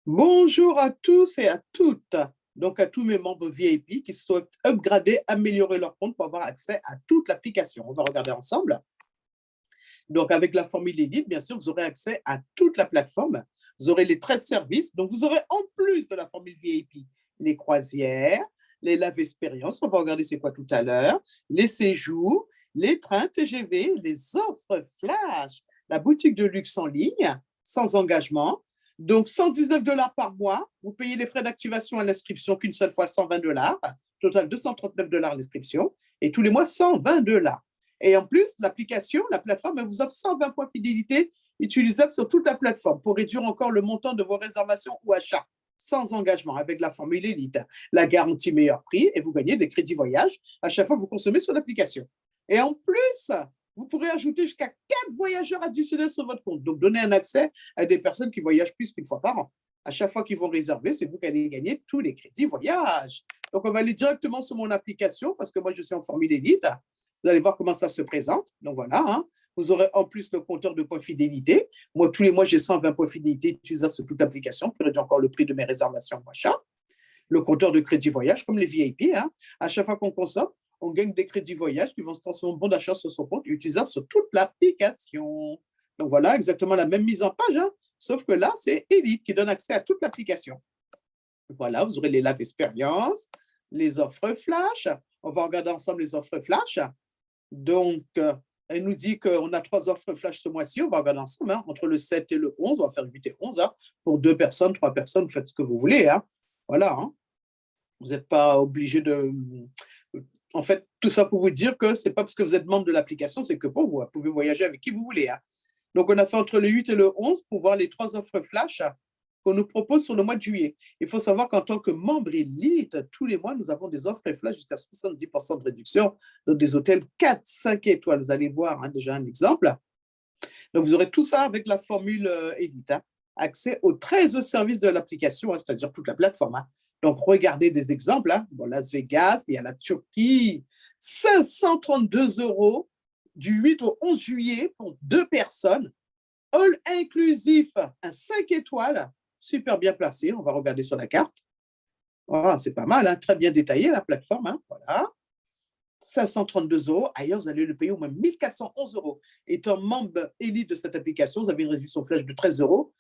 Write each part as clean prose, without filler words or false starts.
Bonjour à tous et à toutes, donc à tous mes membres VIP qui souhaitent upgrader, améliorer leur compte pour avoir accès à toute l'application. On va regarder ensemble. Donc avec la formule Elite, bien sûr, vous aurez accès à toute la plateforme. Vous aurez les 13 services. Donc vous aurez en plus de la formule VIP les croisières, les Lave Expérience, on va regarder c'est quoi tout à l'heure, les séjours, les trains TGV, les offres flash, la boutique de luxe en ligne, sans engagement. Donc 119 $ par mois, vous payez les frais d'activation à l'inscription qu'une seule fois 120 $, total 239 $ l'inscription, et tous les mois 120 $. Et en plus, l'application, la plateforme, elle vous offre 120 points fidélité utilisables sur toute la plateforme pour réduire encore le montant de vos réservations ou achats sans engagement avec la formule Elite, la garantie meilleur prix et vous gagnez des crédits voyage à chaque fois que vous consommez sur l'application. Et en plus, vous pourrez ajouter jusqu'à 4 voyageurs additionnels sur votre compte. Donc, donner un accès à des personnes qui voyagent plus qu'une fois par an. À chaque fois qu'ils vont réserver, c'est vous qui allez gagner tous les crédits voyage. Donc, on va aller directement sur mon application parce que moi, je suis en formule Elite. Vous allez voir comment ça se présente. Donc, voilà. Hein. Vous aurez en plus le compteur de points fidélité. Moi, tous les mois, j'ai 120 points fidélité utilisables sur toute l'application pour réduire encore le prix de mes réservations d'achat. Le compteur de crédit voyage, comme les VIP. Hein. À chaque fois qu'on consomme, on gagne des crédits voyage qui vont se transformer en bons d'achat sur son compte utilisable sur toute l'application. Donc voilà, exactement la même mise en page, hein, sauf que là, c'est Elite qui donne accès à toute l'application. Voilà, vous aurez les Lave Expérience, les offres flash. On va regarder ensemble les offres flash. Donc, elle nous dit qu'on a 3 offres flash ce mois-ci. On va regarder ensemble, hein, entre le 7 et le 11. On va faire 8 et 11. Hein, pour 2 personnes, 3 personnes, vous faites ce que vous voulez. Hein. Voilà. Hein. Vous n'êtes pas obligé de. En fait, tout ça pour vous dire que ce n'est pas parce que vous êtes membre de l'application, c'est que pour vous, vous pouvez voyager avec qui vous voulez. Hein. Donc, on a fait entre le 8 et le 11 pour voir les 3 offres flash qu'on nous propose sur le mois de juillet. Il faut savoir qu'en tant que membre Elite, tous les mois, nous avons des offres flash jusqu'à 70% de réduction dans des hôtels 4, 5 étoiles. Vous allez voir hein, déjà un exemple. Donc, vous aurez tout ça avec la formule Elite. Hein. Accès aux 13 services de l'application, hein, c'est-à-dire toute la plateforme. Hein. Donc, regardez des exemples. Hein. Bon, Las Vegas, il y a la Turquie, 532 € du 8 au 11 juillet pour 2 personnes. All inclusif, un 5 étoiles, super bien placé. On va regarder sur la carte. Oh, c'est pas mal, hein, très bien détaillé la plateforme. Hein, voilà. 532 €. Ailleurs, vous allez le payer au moins 1411 €. Étant membre élite de cette application, vous avez une réduction flash de 13 €,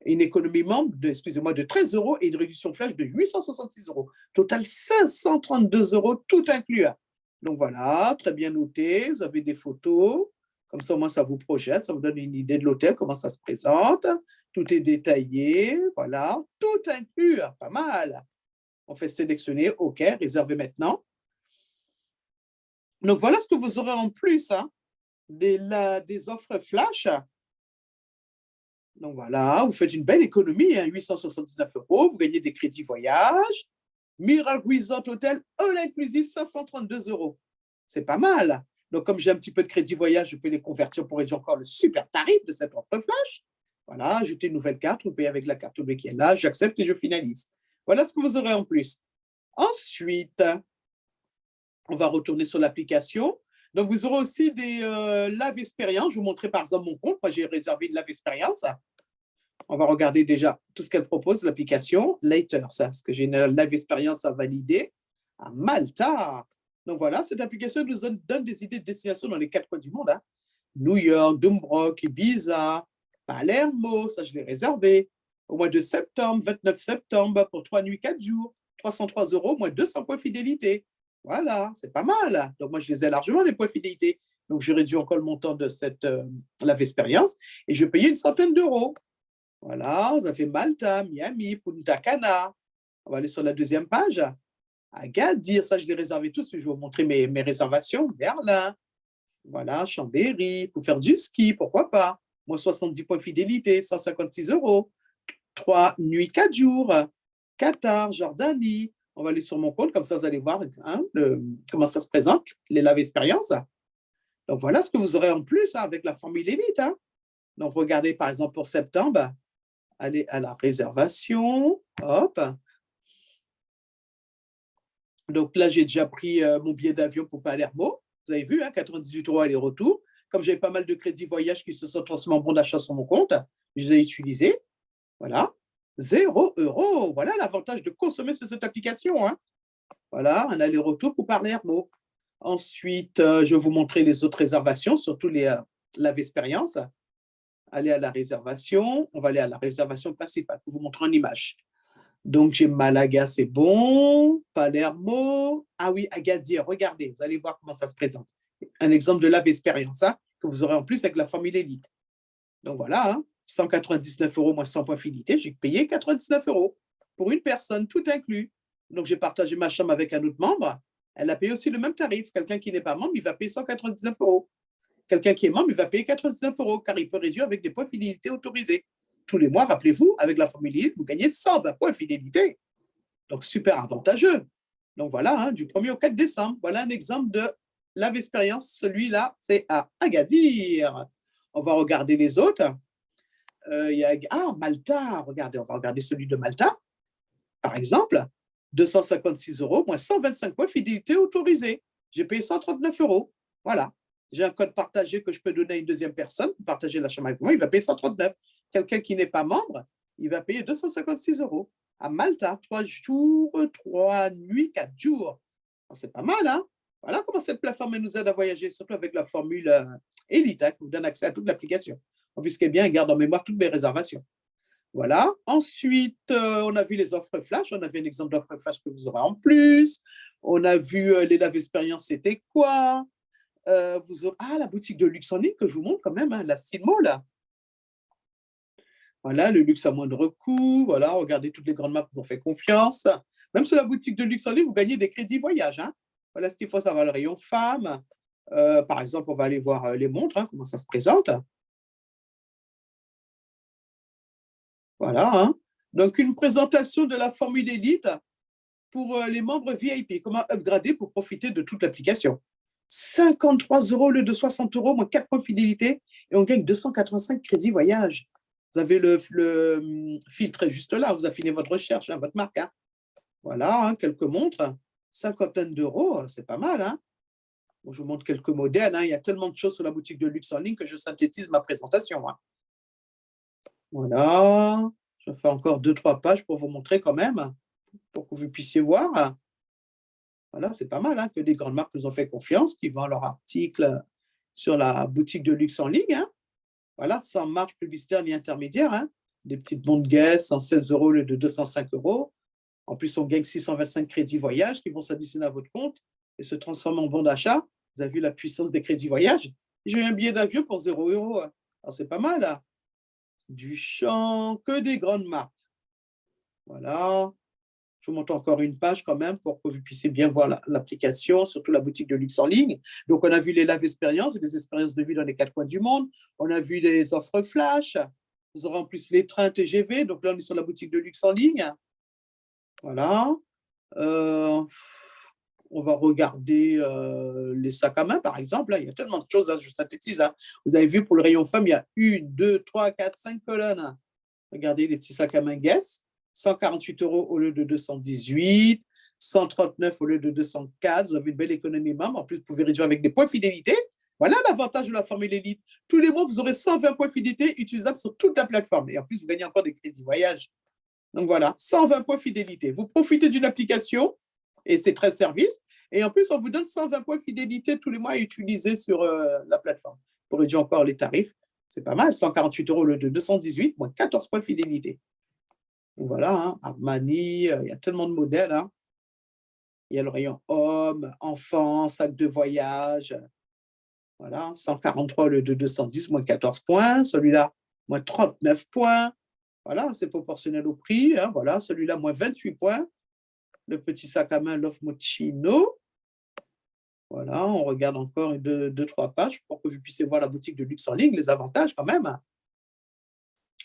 une économie membre de, excusez-moi, de 13 € et une réduction flash de 866 €. Total 532 €, tout inclus. Donc voilà, très bien noté. Vous avez des photos. Comme ça, au moins, ça vous projette, ça vous donne une idée de l'hôtel, comment ça se présente. Tout est détaillé. Voilà, tout inclus. Pas mal. On fait sélectionner. OK, réserver maintenant. Donc, voilà ce que vous aurez en plus hein, des offres flash. Donc, voilà, vous faites une belle économie, hein, 879 €, vous gagnez des crédits voyage. Miracle Resort Hotel, all inclusif, 532 €. C'est pas mal. Donc, comme j'ai un petit peu de crédit voyage, je peux les convertir pour réduire encore le super tarif de cette offre flash. Voilà, ajouter une nouvelle carte, vous payez avec la carte bleue qui est là, j'accepte et je finalise. Voilà ce que vous aurez en plus. Ensuite, on va retourner sur l'application. Donc, vous aurez aussi des Lave Expérience. Je vous montrerai par exemple mon compte. Moi, j'ai réservé une Lave Expérience. On va regarder déjà tout ce qu'elle propose, l'application. Later, ça, parce que j'ai une Lave Expérience à valider à Malta. Donc, voilà, cette application nous donne des idées de destination dans les 4 coins du monde. Hein. New York, Dumbrock, Ibiza, Palermo, ça, je l'ai réservé. Au mois de septembre, 29 septembre, pour 3 nuits, 4 jours, 303 €, moins 200 points fidélité. Voilà, c'est pas mal. Donc, moi, je les ai largement, les points fidélité. Donc, je réduis encore le montant de cette Lave Expérience et je paye une centaine d'euros. Voilà, vous avez Malta, Miami, Punta Cana. On va aller sur la deuxième page. Agadir, ça, je l'ai réservé tout de suite. Je vais vous montrer mes réservations. Berlin, voilà, Chambéry, pour faire du ski, pourquoi pas. Moi, 70 points fidélité, 156 €. 3 nuits, 4 jours. Qatar, Jordanie. On va aller sur mon compte, comme ça vous allez voir hein, comment ça se présente, les Lave Expérience. Donc voilà ce que vous aurez en plus hein, avec la formule Elite. Hein. Donc regardez par exemple pour septembre, allez à la réservation, hop. Donc là, j'ai déjà pris mon billet d'avion pour Palermo. Vous avez vu, hein, 98 € aller-retour. Comme j'avais pas mal de crédits voyage qui se sont transformés en bons d'achat sur mon compte, je les ai utilisés. Voilà. 0 €. Voilà l'avantage de consommer sur cette application, hein. Voilà, un aller-retour pour parler Hermo. Ensuite, je vais vous montrer les autres réservations, surtout la Vespérience. Allez à la réservation. On va aller à la réservation principale pour vous montrer en image. Donc, j'ai Malaga, c'est bon. Palermo. Ah oui, Agadir, regardez, vous allez voir comment ça se présente. Un exemple de la Vespérience, hein, que vous aurez en plus avec la formule élite. Donc voilà, hein, 199 € moins 100 points fidélité, j'ai payé 99 € pour une personne, tout inclus. Donc j'ai partagé ma chambre avec un autre membre, elle a payé aussi le même tarif. Quelqu'un qui n'est pas membre, il va payer 199 €. Quelqu'un qui est membre, il va payer 99 € car il peut réduire avec des points fidélité autorisés. Tous les mois, rappelez-vous, avec la formule élite, vous gagnez 120 points fidélité. Donc super avantageux. Donc voilà, hein, du 1er au 4 décembre, voilà un exemple de la Vespérience. Celui-là, c'est à Agadir. On va regarder les autres. Malta, regardez, on va regarder celui de Malta, par exemple. 256 € moins 125 points fidélité autorisés. J'ai payé 139 €. Voilà. J'ai un code partagé que je peux donner à une deuxième personne, partager la chambre avec moi, il va payer 139. Quelqu'un qui n'est pas membre, il va payer 256 €. À Malta, 3 jours, 3 nuits, 4 jours. C'est pas mal, hein? Voilà comment cette plateforme nous aide à voyager, surtout avec la formule Elite, hein, qui vous donne accès à toute l'application. En plus, ce qui est bien, elle garde en mémoire toutes mes réservations. Voilà. Ensuite, on a vu les offres flash. On avait un exemple d'offre flash que vous aurez en plus. On a vu les Lave Expérience, c'était quoi? La boutique de luxe en ligne que je vous montre quand même, hein, la Stylemo, là. Voilà, le luxe à moindre coût. Voilà, regardez toutes les grandes marques qui vous ont fait confiance. Même sur la boutique de luxe en ligne, vous gagnez des crédits voyage, hein. Voilà ce qu'il faut savoir, le rayon femmes. Par exemple, on va aller voir les montres, hein, comment ça se présente. Voilà, hein. Donc, une présentation de la formule élite pour les membres VIP. Comment upgrader pour profiter de toute l'application. 53 € au lieu de 60 €, moins 4 points de fidélité, et on gagne 285 crédits voyage. Vous avez le filtre juste là, vous affinez votre recherche, hein, votre marque, hein. Voilà, hein, quelques montres, cinquantaine d'euros, c'est pas mal, hein. Bon, je vous montre quelques modèles, hein. Il y a tellement de choses sur la boutique de luxe en ligne que je synthétise ma présentation, hein. Voilà, je fais encore 2-3 pages pour vous montrer quand même, pour que vous puissiez voir. Voilà, c'est pas mal, hein, que des grandes marques nous ont fait confiance, qui vendent leurs articles sur la boutique de luxe en ligne, hein. Voilà, sans marge publicitaire ni intermédiaire, hein. Des petites bons de Guess, 116 € au lieu de 205 €. En plus, on gagne 625 crédits voyage qui vont s'additionner à votre compte et se transformer en bon d'achat. Vous avez vu la puissance des crédits voyage? J'ai eu un billet d'avion pour 0 €. Alors, c'est pas mal, hein. Duchamp, que des grandes marques. Voilà. Je vous montre encore une page quand même pour que vous puissiez bien voir l'application, surtout la boutique de luxe en ligne. Donc, on a vu les Lave Expériences, les expériences de vie dans les 4 coins du monde. On a vu les offres flash. Vous aurez en plus les trains TGV. Donc là, on est sur la boutique de luxe en ligne. Voilà. On va regarder les sacs à main, par exemple. Là, il y a tellement de choses, hein, je synthétise, hein. Vous avez vu, pour le rayon femme, il y a 1, 2, 3, 4, 5 colonnes. Regardez les petits sacs à main Guess. 148 € au lieu de 218, 139 au lieu de 204. Vous avez une belle économie membre. En plus, vous pouvez réduire avec des points fidélité. Voilà l'avantage de la formule élite. Tous les mois, vous aurez 120 points fidélité utilisables sur toute la plateforme. Et en plus, vous gagnez encore des crédits voyage. Donc voilà, 120 points fidélité. Vous profitez d'une application et c'est 13 services. Et en plus, on vous donne 120 points fidélité tous les mois à utiliser sur la plateforme pour réduire encore les tarifs. C'est pas mal, 148 € au lieu de 218, moins 14 points fidélité. Donc voilà, hein, Armani, il y a tellement de modèles, hein. Il y a le rayon homme, enfant, sac de voyage. Voilà, 143 au lieu de 210, moins 14 points. Celui-là, moins 39 points. Voilà, c'est proportionnel au prix, hein. Voilà, celui-là, moins 28 points. Le petit sac à main Love Moschino. Voilà, on regarde encore 2-3 pages pour que vous puissiez voir la boutique de luxe en ligne, les avantages quand même.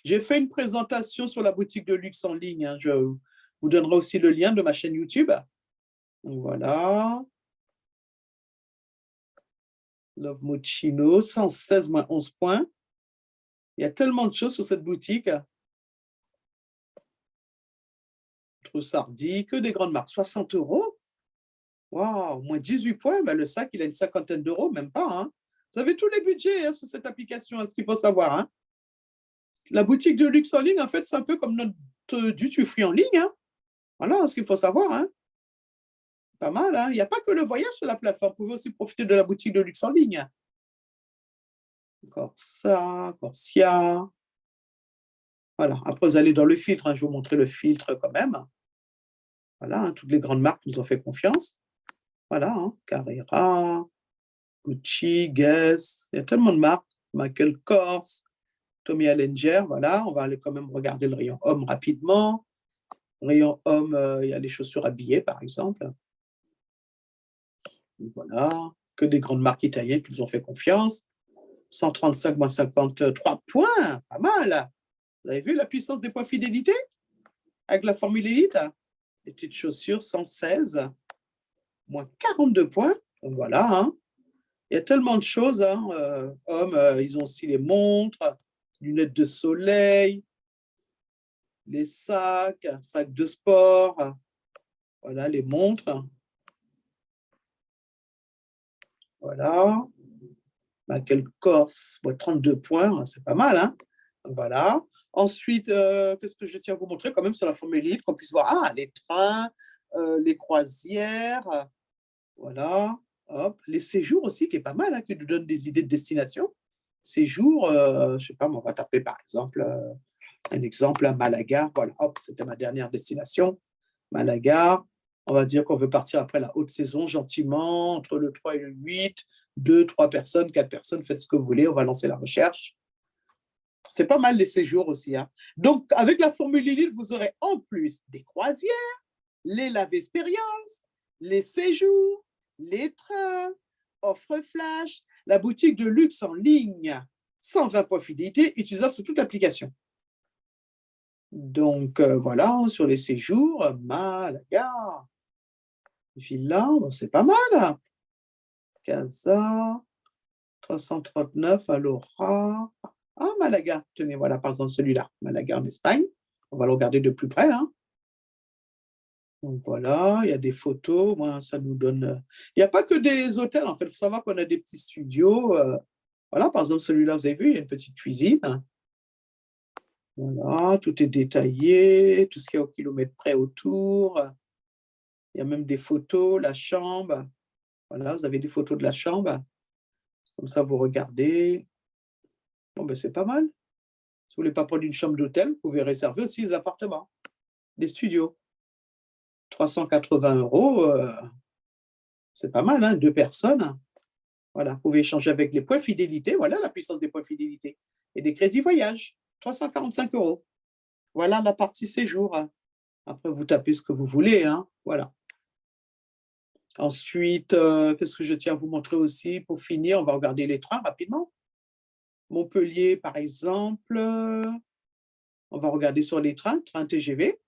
J'ai fait une présentation sur la boutique de luxe en ligne, hein. Je vous donnerai aussi le lien de ma chaîne YouTube. Donc voilà. Love Moschino, 116 moins 11 points. Il y a tellement de choses sur cette boutique. Troussardi, que des grandes marques. 60 €. Waouh, moins 18 points. Ben, le sac, il a une cinquantaine d'euros, même pas, hein. Vous avez tous les budgets, hein, sur cette application, hein, ce qu'il faut savoir, hein. La boutique de luxe en ligne, en fait, c'est un peu comme notre duty free en ligne. Hein. Voilà ce qu'il faut savoir. Hein. Pas mal. Hein. Il n'y a pas que le voyage sur la plateforme. Vous pouvez aussi profiter de la boutique de luxe en ligne. Corsa, Corsia. Voilà. Après, vous allez dans le filtre. Hein. Je vais vous montrer le filtre quand même. Voilà. Hein. Toutes les grandes marques nous ont fait confiance. Voilà. Hein. Carrera, Gucci, Guess. Il y a tellement de marques. Michael Kors, Tommy Hilfiger. Voilà. On va aller quand même regarder le rayon homme rapidement. Rayon homme, il y a les chaussures habillées, par exemple. Voilà, que des grandes marques italiennes qui nous ont fait confiance. 135 moins 53 points, pas mal. Vous avez vu la puissance des points fidélité avec la formule élite? Les petites chaussures, 116 moins 42 points. Donc voilà, hein. Il y a tellement de choses. Hein. Hommes, ils ont aussi les montres, lunettes de soleil, les sacs de sport. Voilà, les montres. Voilà. Michael Kors, 32 points, c'est pas mal. Hein. Voilà. Ensuite, qu'est-ce que je tiens à vous montrer quand même sur la formule élite, qu'on puisse voir les trains, les croisières, voilà. Hop. Les séjours aussi, qui est pas mal, hein, qui nous donne des idées de destination. Séjours, je ne sais pas, on va taper par exemple un exemple à Malaga. Voilà, hop, c'était ma dernière destination. Malaga. On va dire qu'on veut partir après la haute saison, gentiment, entre le 3 et le 8. 2, 3 personnes, 4 personnes, faites ce que vous voulez, on va lancer la recherche. C'est pas mal les séjours aussi. Hein. Donc, avec la formule élite, vous aurez en plus des croisières, les Lave Expérience, les séjours, les trains, offres flash, la boutique de luxe en ligne, 120 points fidélité, utilisable sur toute l'application. Donc, voilà, sur les séjours, Malaga, Villa, bon, c'est pas mal. Casa, 339, Alora. Ah, Malaga, tenez, voilà, par exemple, celui-là, Malaga en Espagne. On va le regarder de plus près. Hein. Donc voilà, il y a des photos, moi, ça nous donne... Il n'y a pas que des hôtels, en fait, il faut savoir qu'on a des petits studios. Voilà, par exemple, celui-là, vous avez vu, il y a une petite cuisine. Voilà, tout est détaillé, tout ce qui est au kilomètre près autour. Il y a même des photos, la chambre. Voilà, vous avez des photos de la chambre. Comme ça, vous regardez. Bon, ben, c'est pas mal. Si vous ne voulez pas prendre une chambre d'hôtel, vous pouvez réserver aussi les appartements, des studios. 380 €, c'est pas mal, hein, 2 personnes. Voilà, vous pouvez échanger avec les points fidélité. Voilà la puissance des points fidélité. Et des crédits voyage, 345 €. Voilà la partie séjour. Après, vous tapez ce que vous voulez. Hein. Voilà. Ensuite, qu'est-ce que je tiens à vous montrer aussi? Pour finir, on va regarder les trains rapidement. Montpellier, par exemple. On va regarder sur les trains TGV.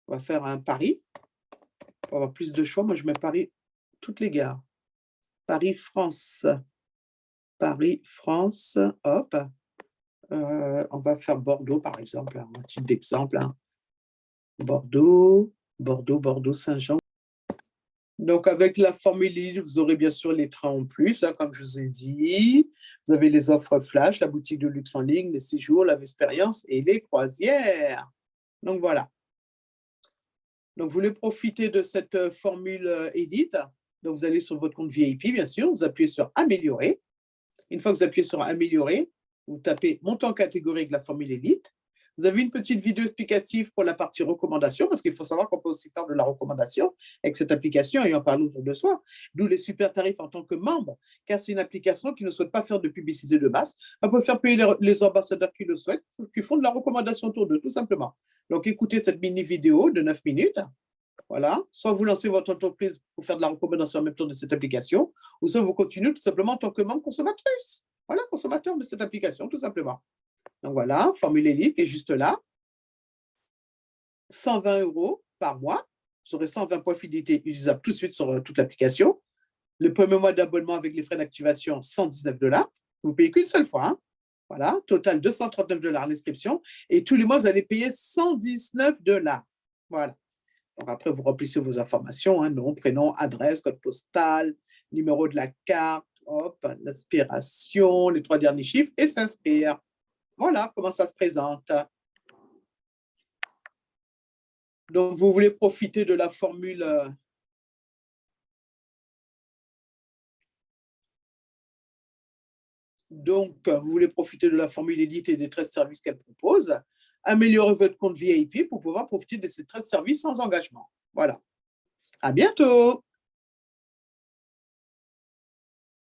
On va faire un Paris. Pour avoir plus de choix, moi, je mets Paris, toutes les gares. Paris-France. Paris-France, hop. On va faire Bordeaux, par exemple, un type d'exemple. Hein. Bordeaux, Saint-Jean. Donc, avec la formule élite, vous aurez bien sûr les trains en plus, hein, comme je vous ai dit. Vous avez les offres flash, la boutique de luxe en ligne, les séjours, la expérience et les croisières. Donc, voilà. Donc, vous voulez profiter de cette formule élite. Donc, vous allez sur votre compte VIP, bien sûr. Vous appuyez sur « Améliorer ». Une fois que vous appuyez sur « Améliorer », vous tapez « Montant catégorique de la formule élite ». Vous avez une petite vidéo explicative pour la partie recommandation, parce qu'il faut savoir qu'on peut aussi faire de la recommandation avec cette application et en parler autour de soi. D'où les super tarifs en tant que membre, car c'est une application qui ne souhaite pas faire de publicité de masse. On peut faire payer les ambassadeurs qui le souhaitent, qui font de la recommandation autour d'eux, tout simplement. Donc, écoutez cette mini-vidéo de 9 minutes. Voilà. Soit vous lancez votre entreprise pour faire de la recommandation en même temps de cette application, ou soit vous continuez tout simplement en tant que membre consommatrice. Voilà, consommateur de cette application, tout simplement. Donc voilà, formule élite est juste là. 120 € par mois. Vous aurez 120 points fidélité utilisables tout de suite sur toute l'application. Le premier mois d'abonnement avec les frais d'activation, 119 $. Vous ne payez qu'une seule fois. Hein. Voilà, total 239 $ l'inscription. Et tous les mois, vous allez payer 119 $. Voilà. Donc après, vous remplissez vos informations, hein, nom, prénom, adresse, code postal, numéro de la carte, hop, l'aspiration, les 3 derniers chiffres et s'inscrire. Voilà comment ça se présente. Donc, vous voulez profiter de la formule Elite et des 13 services qu'elle propose, améliorer votre compte VIP pour pouvoir profiter de ces 13 services sans engagement. Voilà. À bientôt.